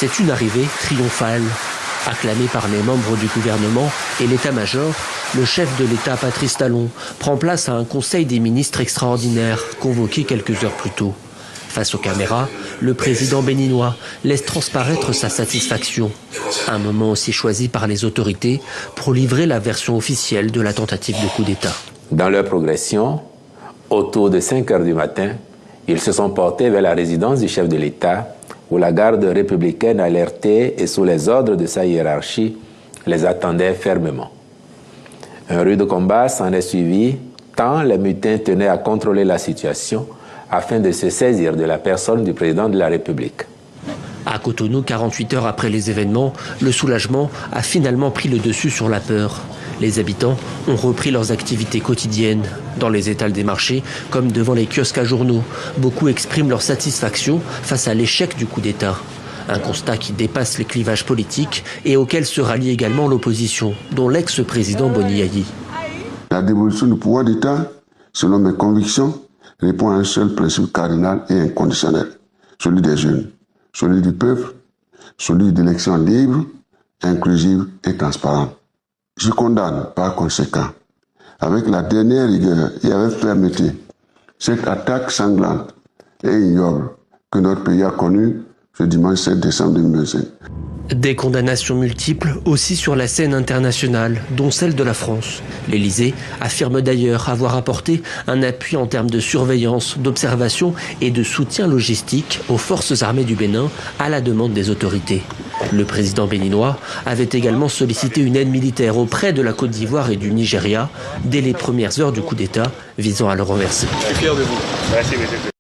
C'est une arrivée triomphale. Acclamé par les membres du gouvernement et l'état-major, le chef de l'État Patrice Talon prend place à un conseil des ministres extraordinaire convoqué quelques heures plus tôt. Face aux caméras, le président béninois laisse transparaître sa satisfaction. Un moment aussi choisi par les autorités pour livrer la version officielle de la tentative de coup d'État. Dans leur progression, autour de 5 heures du matin, ils se sont portés vers la résidence du chef de l'État, où la garde républicaine alertée et sous les ordres de sa hiérarchie les attendait fermement. Un rude combat s'en est suivi, tant les mutins tenaient à contrôler la situation afin de se saisir de la personne du président de la République. À Cotonou, 48 heures après les événements, le soulagement a finalement pris le dessus sur la peur. Les habitants ont repris leurs activités quotidiennes. Dans les étals des marchés, comme devant les kiosques à journaux, beaucoup expriment leur satisfaction face à l'échec du coup d'État. Un constat qui dépasse les clivages politiques et auquel se rallie également l'opposition, dont l'ex-président Boni Yayi. La dévolution du pouvoir d'État, selon mes convictions, répond à un seul principe cardinal et inconditionnel, celui des jeunes, celui du peuple, celui d'élections libres, inclusives et transparentes. Je condamne par conséquent, avec la dernière rigueur et avec fermeté, cette attaque sanglante et ignoble que notre pays a connue ce dimanche 7 décembre 2025. Des condamnations multiples aussi sur la scène internationale, dont celle de la France. L'Élysée affirme d'ailleurs avoir apporté un appui en termes de surveillance, d'observation et de soutien logistique aux forces armées du Bénin à la demande des autorités. Le président béninois avait également sollicité une aide militaire auprès de la Côte d'Ivoire et du Nigeria dès les premières heures du coup d'État visant à le renverser. Je suis fier de vous. Merci, monsieur.